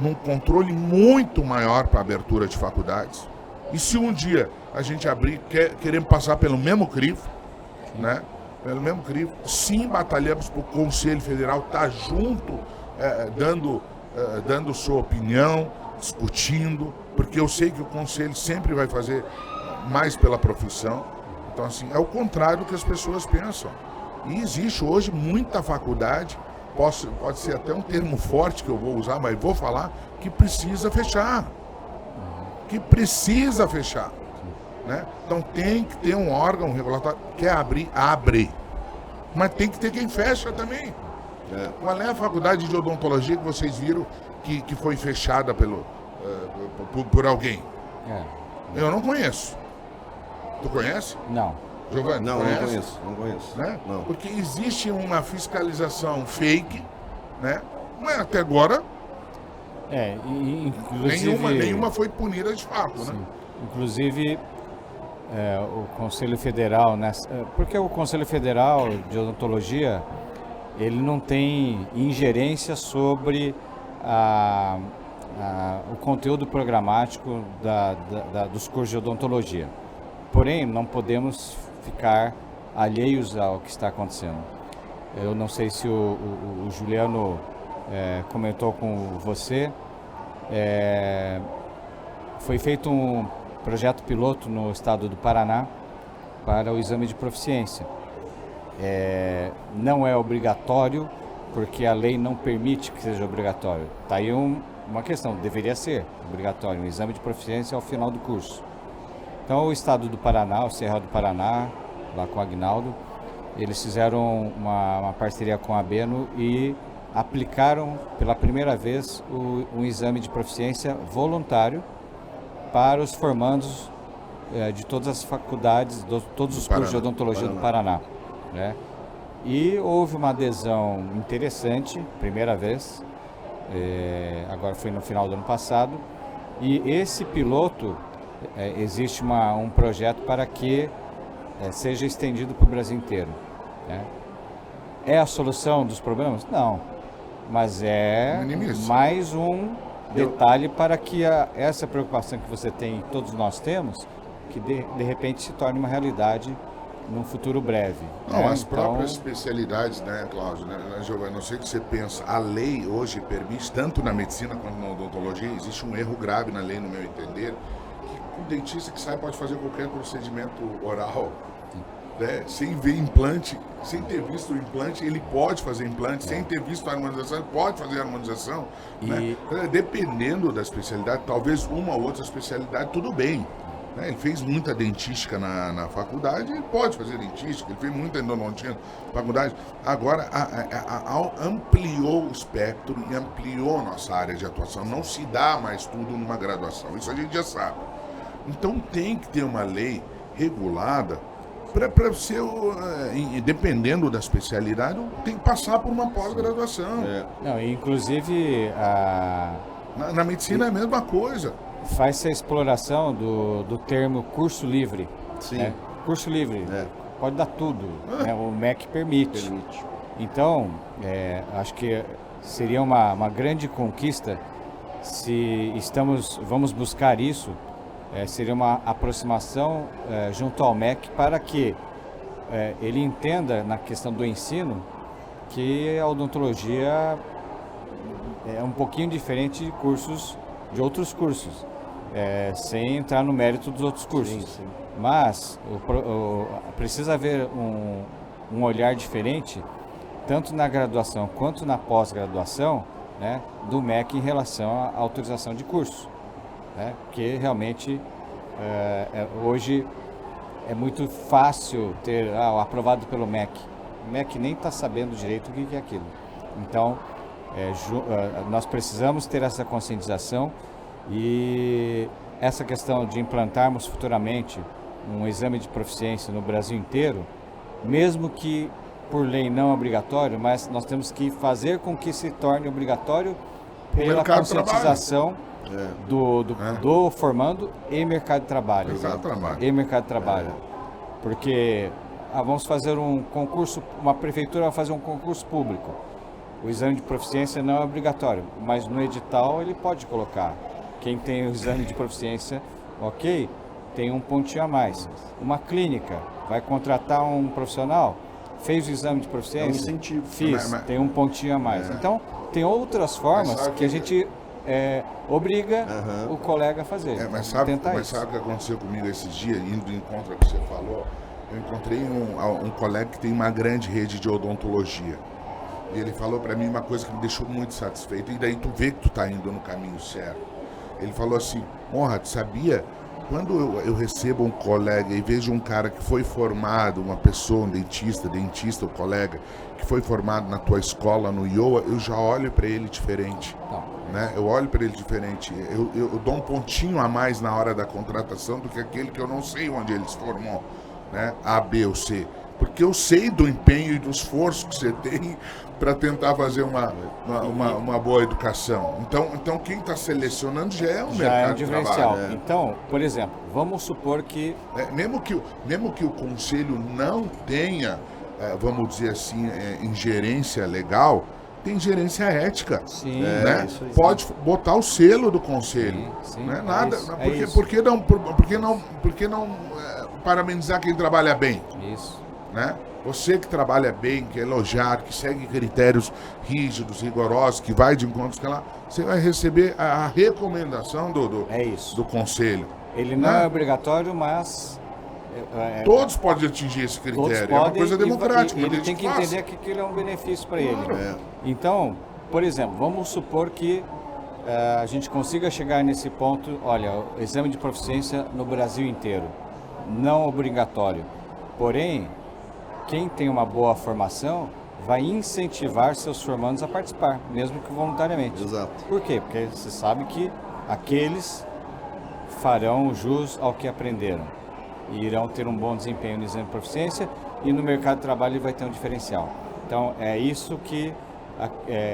num controle muito maior para a abertura de faculdades. E se um dia a gente abrir, queremos passar pelo mesmo crivo, né? Pelo mesmo crivo, sim, batalhamos para o Conselho Federal estar junto, dando sua opinião, discutindo, porque eu sei que o Conselho sempre vai fazer mais pela profissão. Então, assim, é o contrário do que as pessoas pensam. E existe hoje muita faculdade, pode ser até um termo forte que eu vou usar, mas vou falar, que precisa fechar. Né? Então tem que ter um órgão regulatório, quer abrir, abre. Mas tem que ter quem fecha também. Qual é a faculdade de odontologia que vocês viram que foi fechada por alguém? Eu não conheço. Tu conhece? Não. Giovanni, não conheço. Né? Não. Porque existe uma fiscalização fake, né? Mas até agora inclusive, nenhuma foi punida de fato, né? Inclusive o Conselho Federal, porque o Conselho Federal de Odontologia, ele não tem ingerência sobre o conteúdo programático dos cursos de odontologia. Porém, não podemos ficar alheios ao que está acontecendo. Eu não sei se o Juliano comentou com você, foi feito um projeto piloto no estado do Paraná para o exame de proficiência. Não é obrigatório, porque a lei não permite que seja obrigatório. Está aí uma questão, deveria ser obrigatório, um exame de proficiência ao final do curso. Então, o estado do Paraná, o Serra do Paraná, lá com o Agnaldo, eles fizeram uma parceria com a Abeno e aplicaram pela primeira vez um exame de proficiência voluntário para os formandos de todas as faculdades, todos os cursos de odontologia do Paraná, né? E houve uma adesão interessante, primeira vez, agora foi no final do ano passado, e esse piloto, existe um projeto para que seja estendido para o Brasil inteiro, né? É a solução dos problemas? Não, mas é mais um detalhe para que essa preocupação que você tem e todos nós temos, que de repente se torne uma realidade num futuro breve. Não, as próprias especialidades, né, Cláudio, né, Giovanni, não sei o que você pensa, a lei hoje permite, tanto na medicina quanto na odontologia, existe um erro grave na lei, no meu entender, que o dentista que sai pode fazer qualquer procedimento oral, né, sem ver implante, sem ter visto o implante, ele pode fazer implante, sem ter visto a harmonização, ele pode fazer a harmonização, né? Dependendo da especialidade, talvez uma ou outra especialidade, tudo bem. Ele fez muita dentística na faculdade, ele pode fazer dentística, ele fez muita endodontia na faculdade. Agora, ampliou o espectro e ampliou a nossa área de atuação. Não se dá mais tudo numa graduação, isso a gente já sabe. Então tem que ter uma lei regulada para você, dependendo da especialidade, tem que passar por uma pós-graduação. Não, inclusive, na medicina é a mesma coisa. Faz-se a exploração do termo curso livre. Sim. Né? Curso livre, pode dar tudo, né? O MEC permite. Então, acho que seria uma grande conquista se vamos buscar isso, seria uma aproximação junto ao MEC para que ele entenda na questão do ensino que a odontologia é um pouquinho diferente de outros cursos. Sem entrar no mérito dos outros cursos. Sim. Mas precisa haver um olhar diferente, tanto na graduação quanto na pós-graduação, né, do MEC em relação à autorização de curso, né, porque realmente hoje é muito fácil ter aprovado pelo MEC. O MEC nem está sabendo direito o que é aquilo. Então, nós precisamos ter essa conscientização. E essa questão de implantarmos futuramente um exame de proficiência no Brasil inteiro, mesmo que por lei não obrigatório, mas nós temos que fazer com que se torne obrigatório pela conscientização do formando e mercado de trabalho. E mercado de trabalho. Porque vamos fazer um concurso, uma prefeitura vai fazer um concurso público. O exame de proficiência não é obrigatório, mas no edital ele pode colocar. Quem tem o exame de proficiência, ok, tem um pontinho a mais. Uma clínica vai contratar um profissional, fez o exame de proficiência, é um incentivo. Tem um pontinho a mais. Então, tem outras formas que a gente obriga o colega a fazer. Mas sabe o que aconteceu comigo esses dias, indo do encontro que você falou? Eu encontrei um colega que tem uma grande rede de odontologia. E ele falou para mim uma coisa que me deixou muito satisfeito. E daí tu vê que tu tá indo no caminho certo. Ele falou assim, Conrad, sabia? Quando eu recebo um colega e vejo um cara que foi formado, uma pessoa, um dentista, o colega, que foi formado na tua escola, no IOA, eu já olho para ele diferente. Né? Eu olho para ele diferente. Eu dou um pontinho a mais na hora da contratação do que aquele que eu não sei onde ele se formou, né? A, B ou C. Porque eu sei do empenho e do esforço que você tem para tentar fazer uma boa educação. Então quem está selecionando já é um mercado de trabalho. Então, por exemplo, vamos supor que... Mesmo que o conselho não tenha, vamos dizer assim, ingerência legal, tem gerência ética. Sim, né? Pode botar o selo do conselho. Sim, né? Nada, isso, por que não parabenizar quem trabalha bem? Isso. Né? Você que trabalha bem, que é elogiado, que segue critérios rígidos, rigorosos, que vai de encontros que lá, você vai receber a recomendação do conselho. Ele não é obrigatório, mas... todos podem atingir esse critério, é uma coisa democrática. Ele tem que entender que aquilo é um benefício para ele. Então, por exemplo, vamos supor que a gente consiga chegar nesse ponto, olha, o exame de proficiência no Brasil inteiro, não obrigatório. Porém, quem tem uma boa formação vai incentivar seus formandos a participar, mesmo que voluntariamente. Exato. Por quê? Porque você sabe que aqueles farão jus ao que aprenderam e irão ter um bom desempenho no exame de proficiência e no mercado de trabalho ele vai ter um diferencial. Então, é isso que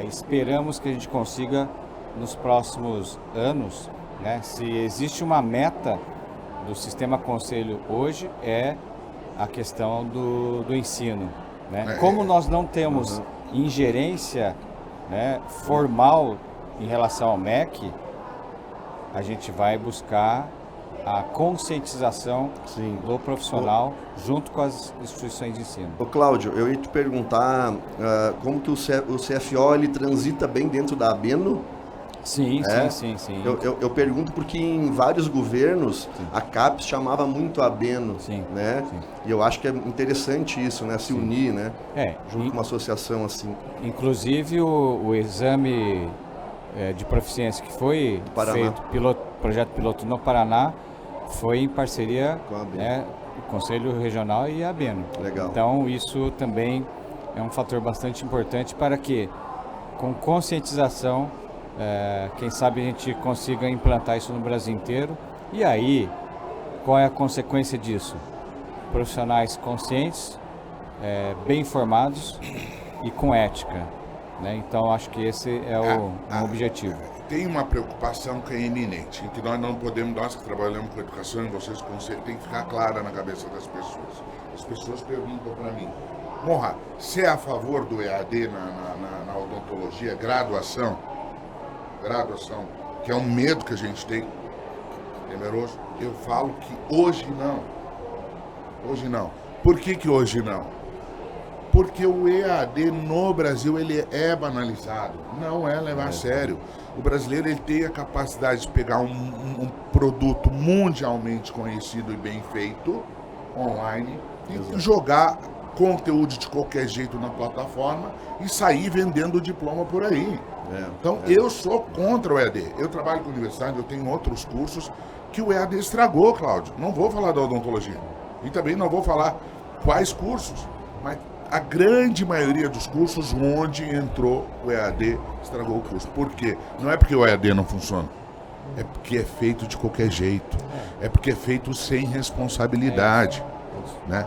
esperamos que a gente consiga nos próximos anos, né? Se existe uma meta do Sistema Conselho hoje, é a questão do ensino, né? Como nós não temos ingerência, né, formal em relação ao MEC, a gente vai buscar a conscientização do profissional junto com as instituições de ensino. Ô Cláudio, eu ia te perguntar como que o CFO ele transita bem dentro da ABENO. Sim. Eu pergunto porque em vários governos a CAPES chamava muito a ABENO, né? Sim. E eu acho que é interessante isso, né? Se unir, né? Junto com uma associação assim. Inclusive o exame de proficiência que foi feito, projeto piloto no Paraná, foi em parceria com o Conselho Regional e a ABENO. Legal. Então isso também é um fator bastante importante para que, com conscientização, quem sabe a gente consiga implantar isso no Brasil inteiro. E aí, qual é a consequência disso? Profissionais conscientes, bem informados e com ética, né? Então acho que esse é o objetivo. Tem uma preocupação que é iminente, em que nós não podemos, nós que trabalhamos com educação e vocês com conselho, tem que ficar clara na cabeça das pessoas. As pessoas perguntam para mim: Morra, você é a favor do EAD na odontologia, graduação, que é um medo que a gente tem, temeroso? Eu falo que hoje não. Por que hoje não? Porque o EAD no Brasil ele é banalizado, não é levar a sério. O brasileiro ele tem a capacidade de pegar um produto mundialmente conhecido e bem feito, online, e jogar conteúdo de qualquer jeito na plataforma e sair vendendo o diploma por aí. Então eu sou contra o EAD. Eu trabalho com universidade, eu tenho outros cursos que o EAD estragou, Cláudio. Não vou falar da odontologia e também não vou falar quais cursos, mas a grande maioria dos cursos onde entrou o EAD estragou o curso. Por quê? Não é porque o EAD não funciona, é porque é feito de qualquer jeito, é porque é feito sem responsabilidade, né?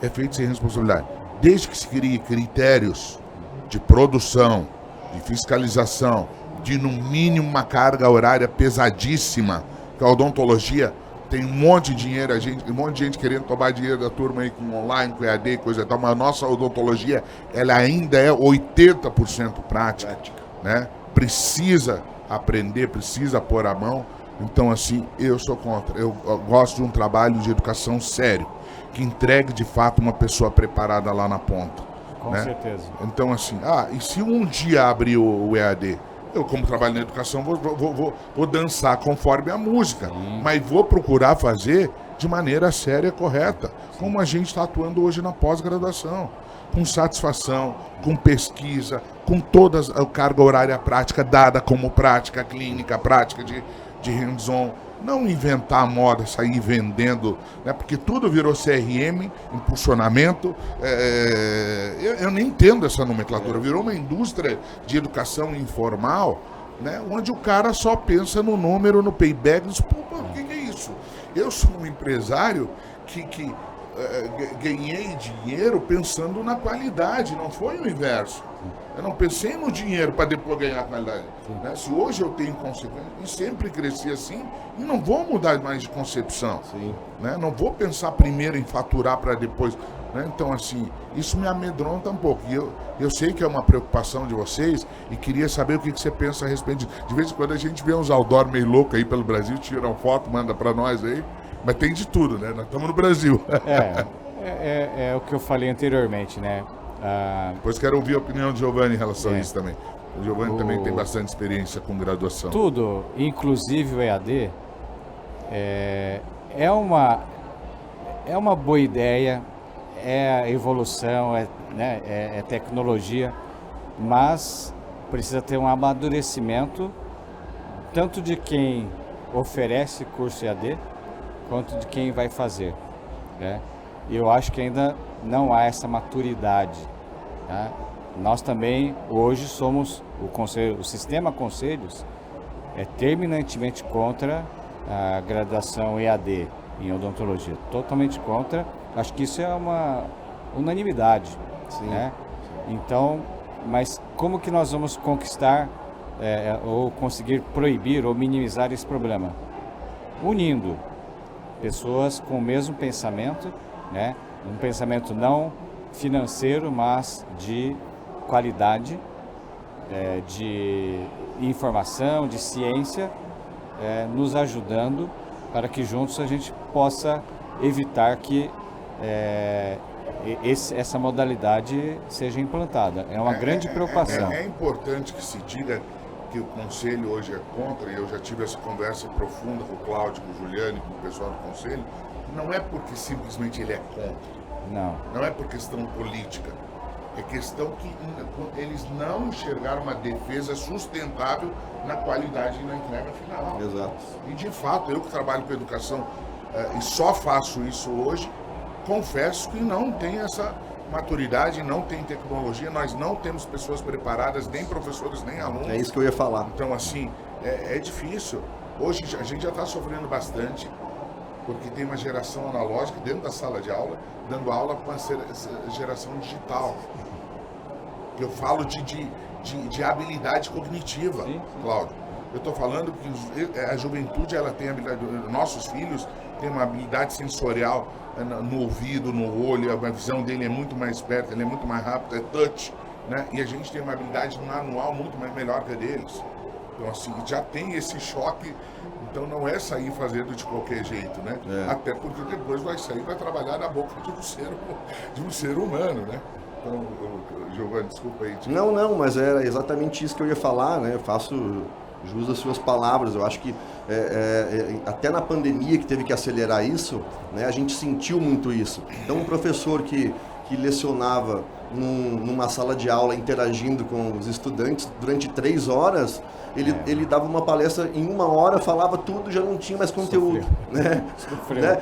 É feito sem responsabilidade. Desde que se crie critérios de produção, de fiscalização, de no mínimo uma carga horária pesadíssima, que a odontologia tem um monte de dinheiro, um monte de gente querendo tomar dinheiro da turma aí com online, com EAD, coisa e tal, mas a nossa odontologia, ela ainda é 80% prática, né? Precisa aprender, precisa pôr a mão. Então, assim, eu sou contra. Eu gosto de um trabalho de educação sério, que entregue de fato uma pessoa preparada lá na ponta. Com certeza. Então, assim, e se um dia abrir o EAD? Eu, como trabalho na educação, vou dançar conforme a música, mas vou procurar fazer de maneira séria e correta, como a gente está atuando hoje na pós-graduação, com satisfação, com pesquisa, com toda a carga horária prática dada como prática clínica, prática de hands-on. Não inventar moda, sair vendendo, né? Porque tudo virou CRM, impulsionamento. Eu nem entendo essa nomenclatura. Virou uma indústria de educação informal, né? Onde o cara só pensa no número, no payback. Diz, pô, o que é isso? Eu sou um empresário que ganhei dinheiro pensando na qualidade, não foi o inverso. Eu não pensei no dinheiro para depois ganhar qualidade. Né? Se hoje eu tenho consequência, e sempre cresci assim, e não vou mudar mais de concepção. Né? Não vou pensar primeiro em faturar para depois. Né? Então, assim, isso me amedronta um pouco. E eu sei que é uma preocupação de vocês e queria saber o que você pensa a respeito disso. De vez em quando a gente vê uns outdoor meio loucos aí pelo Brasil, tiram foto, manda para nós aí. Mas tem de tudo, né? Nós estamos no Brasil. É o que eu falei anteriormente, né? Depois quero ouvir a opinião do Giovanni em relação a isso também. O Giovanni também tem bastante experiência com graduação. Tudo, inclusive o EAD, é uma boa ideia, é evolução, é tecnologia, mas precisa ter um amadurecimento tanto de quem oferece curso EAD, quanto de quem vai fazer, né? E eu acho que ainda não há essa maturidade, tá? Nós também, hoje, somos o sistema Conselhos é terminantemente contra a graduação EAD em odontologia, totalmente contra. Acho que isso é uma unanimidade, né? Então, mas como que nós vamos conquistar ou conseguir proibir ou minimizar esse problema? Unindo pessoas com o mesmo pensamento, né? Um pensamento não financeiro, mas de qualidade, de informação, de ciência, nos ajudando para que juntos a gente possa evitar que essa modalidade seja implantada. É uma grande preocupação. É importante que se diga que o Conselho hoje é contra, e eu já tive essa conversa profunda com o Cláudio, com o Juliano e com o pessoal do Conselho, não é porque simplesmente ele é contra. Não é por questão política. É questão que eles não enxergaram uma defesa sustentável na qualidade e na entrega final. Exato. E de fato, eu que trabalho com educação e só faço isso hoje, confesso que não tem essa maturidade, não tem tecnologia, nós não temos pessoas preparadas, nem professores, nem alunos. É isso que eu ia falar. Então, assim, é difícil. Hoje a gente já está sofrendo bastante, porque tem uma geração analógica dentro da sala de aula, dando aula com a geração digital. Eu falo de habilidade cognitiva, sim. Cláudio. Eu estou falando que a juventude, ela tem habilidade, nossos filhos têm uma habilidade sensorial no ouvido, no olho, a visão dele é muito mais esperta, ele é muito mais rápido, é touch, né? E a gente tem uma habilidade manual muito mais melhor que a deles. Então, assim, já tem esse choque, então não é sair fazendo de qualquer jeito, né? Até porque depois vai sair, vai trabalhar na boca de um ser humano, né? Então, Giovanni, desculpa aí. Não, mas era exatamente isso que eu ia falar, né? Eu faço jus às suas palavras. Eu acho que até na pandemia que teve que acelerar isso, né? A gente sentiu muito isso. Então, um professor que lecionava numa sala de aula interagindo com os estudantes durante 3 horas, ele dava uma palestra em 1 hora, falava tudo, já não tinha mais conteúdo. Né?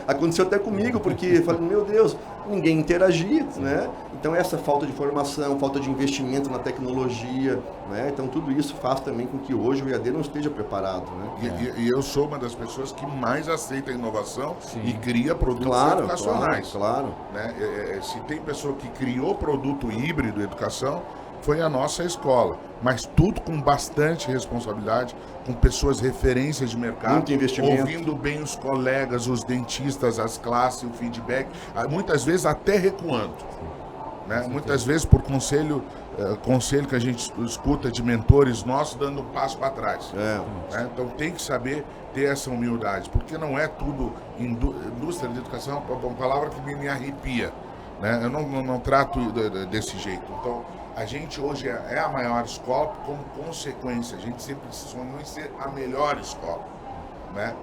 Aconteceu até comigo, porque eu falei, meu Deus, ninguém interagia, né? Então essa falta de formação, falta de investimento na tecnologia, né? Então tudo isso faz também com que hoje o EAD não esteja preparado, né? E eu sou uma das pessoas que mais aceita a inovação e cria produtos educacionais. Claro. Né? Se tem pessoa que criou produto híbrido educação, foi a nossa escola, mas tudo com bastante responsabilidade, com pessoas referências de mercado, muito investimento, ouvindo bem os colegas, os dentistas, as classes, o feedback, muitas vezes até recuando, né? Muitas vezes por conselho que a gente escuta de mentores nossos dando um passo para trás. Né? Então tem que saber ter essa humildade, porque não é tudo indústria de educação, é uma palavra que me arrepia, né? Eu não trato desse jeito. Então a gente hoje é a maior escola, como consequência, a gente sempre sonhou em ser a melhor escola, né?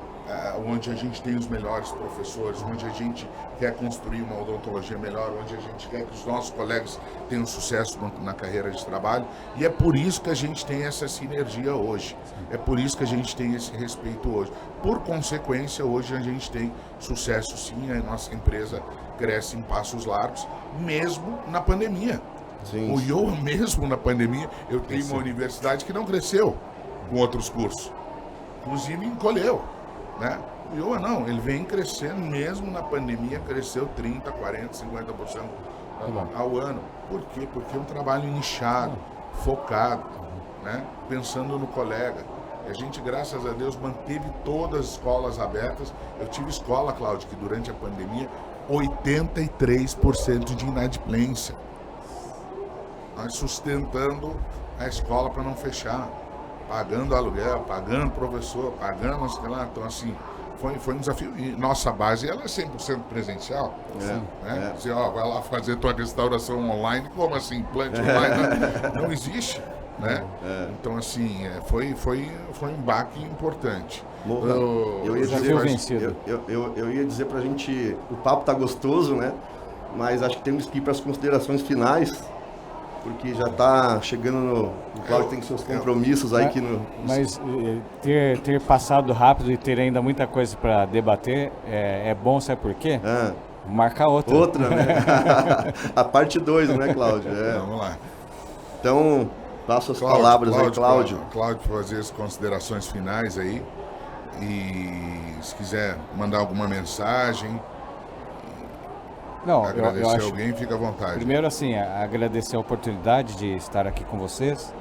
Onde a gente tem os melhores professores, onde a gente quer construir uma odontologia melhor, onde a gente quer que os nossos colegas tenham sucesso na carreira de trabalho, e é por isso que a gente tem essa sinergia hoje, é por isso que a gente tem esse respeito hoje. Por consequência, hoje a gente tem sucesso sim, a nossa empresa cresce em passos largos, mesmo na pandemia. Sim. O IOA mesmo na pandemia, eu tenho uma universidade que não cresceu com outros cursos, inclusive encolheu, né? O IOA não, ele vem crescendo mesmo na pandemia, cresceu 30%, 40%, 50% ao ano. Por quê? Porque é um trabalho nichado, focado, né? Pensando no colega. E a gente, graças a Deus, manteve todas as escolas abertas. Eu tive escola, Cláudio, que durante a pandemia, 83% de inadimplência. Nós sustentando a escola para não fechar, pagando aluguel, pagando professor, pagando, sei lá. Então, assim, foi um desafio. E nossa base, ela é 100% presencial. Né? Você, vai lá fazer tua restauração online, como assim, implante online? Não existe, né? Então, assim, foi um baque importante. Eu ia dizer pra gente, o papo tá gostoso, né? Mas acho que temos que ir para as considerações finais, porque já está chegando o Cláudio tem seus compromissos aí que no... Mas ter passado rápido e ter ainda muita coisa para debater é bom, sabe por quê? Marcar outra. Outra, né? A parte 2, né, Cláudio? Vamos lá. Então, passo as palavras aí, Cláudio. Cláudio, fazer as considerações finais aí. E se quiser mandar alguma mensagem, agradecer alguém, fica à vontade. Primeiro, assim, agradecer a oportunidade de estar aqui com vocês.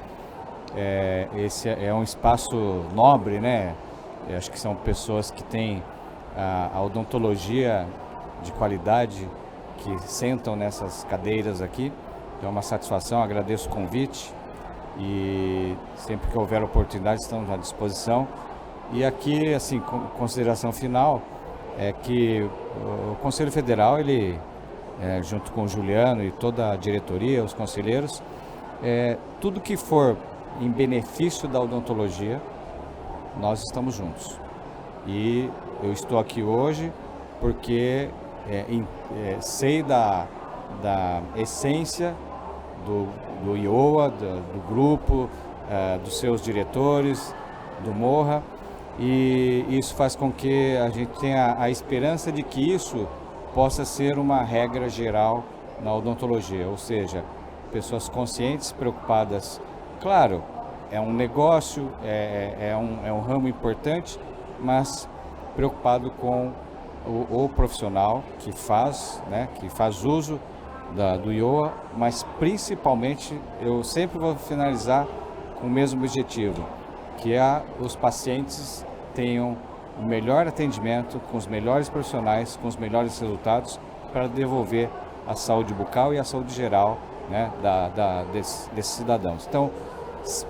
Esse é um espaço nobre, né? Eu acho que são pessoas que têm a odontologia de qualidade, que sentam nessas cadeiras aqui. Então é uma satisfação, agradeço o convite e sempre que houver oportunidade estamos à disposição. E aqui, assim, consideração final é que o Conselho Federal, ele, junto com o Juliano e toda a diretoria, os conselheiros, tudo que for em benefício da odontologia, nós estamos juntos. E eu estou aqui hoje porque sei da essência do IOA, do grupo, dos seus diretores, do Morra, e isso faz com que a gente tenha a esperança de que isso possa ser uma regra geral na odontologia, ou seja, pessoas conscientes, preocupadas. Claro, é um negócio, é um ramo importante, mas preocupado com o profissional que faz uso do IOA, mas principalmente eu sempre vou finalizar com o mesmo objetivo, que os pacientes tenham o melhor atendimento, com os melhores profissionais, com os melhores resultados, para devolver a saúde bucal e a saúde geral, né, desses cidadãos. Então,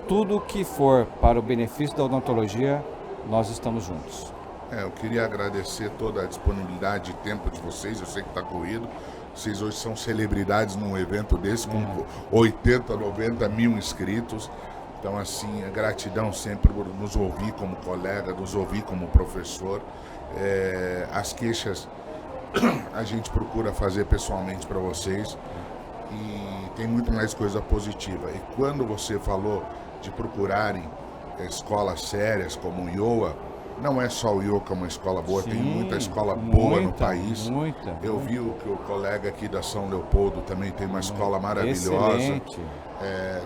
tudo que for para o benefício da odontologia, nós estamos juntos. Eu queria agradecer toda a disponibilidade e tempo de vocês, eu sei que está corrido. Vocês hoje são celebridades num evento desse, com 80, 90 mil inscritos. Então, assim, a gratidão sempre por nos ouvir como colega, nos ouvir como professor. As queixas a gente procura fazer pessoalmente para vocês e tem muito mais coisa positiva. E quando você falou de procurarem escolas sérias como o IOA, não é só o IOA que é uma escola boa, tem muita escola boa no país. Eu vi que o colega aqui da São Leopoldo também tem uma escola maravilhosa. Excelente.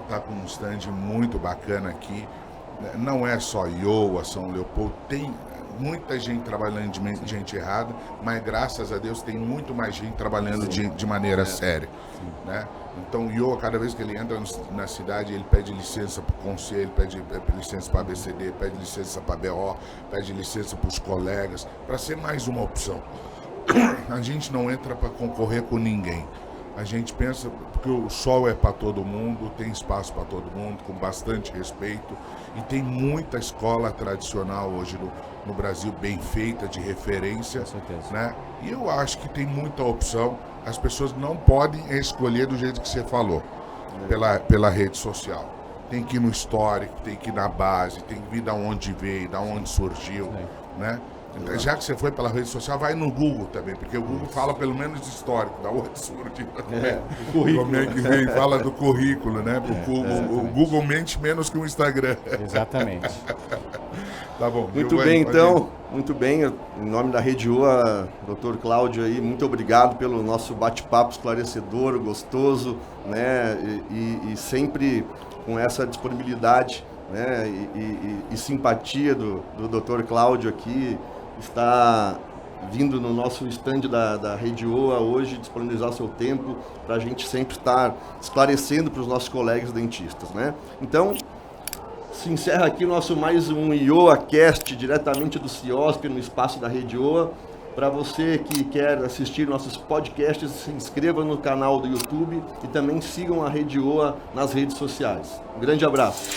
Tá com um stand muito bacana aqui. Não é só IOA, São Leopoldo, tem muita gente trabalhando de gente errada, mas graças a Deus tem muito mais gente trabalhando de maneira séria, né? Então o IOA, cada vez que ele entra na cidade, ele pede licença para o conselho, pede licença para a ABCD, pede licença para a BO, pede licença para os colegas, para ser mais uma opção. A gente não entra para concorrer com ninguém. A gente pensa que o sol é para todo mundo, tem espaço para todo mundo, com bastante respeito. E tem muita escola tradicional hoje no Brasil, bem feita, de referência. Com certeza. Né? E eu acho que tem muita opção. As pessoas não podem escolher do jeito que você falou, pela rede social. Tem que ir no histórico, tem que ir na base, tem que vir da onde veio, da onde surgiu, né? Já que você foi pela rede social, vai no Google também, porque o Google fala pelo menos de histórico, da onde surgiu. Como é que vem, fala do currículo, né? O Google mente menos que o Instagram. Exatamente. Tá bom. Muito bem, então. Muito bem. Em nome da Rede OA, Dr. Cláudio aí, muito obrigado pelo nosso bate-papo esclarecedor, gostoso, né? E sempre com essa disponibilidade, né? E simpatia do Dr. Cláudio aqui, está vindo no nosso stand da Rede OA hoje, disponibilizar o seu tempo para a gente sempre estar esclarecendo para os nossos colegas dentistas, né? Então, se encerra aqui o nosso mais um IOA Cast, diretamente do CIOSP, no espaço da Rede OA. Para você que quer assistir nossos podcasts, se inscreva no canal do YouTube e também sigam a Rede OA nas redes sociais. Um grande abraço.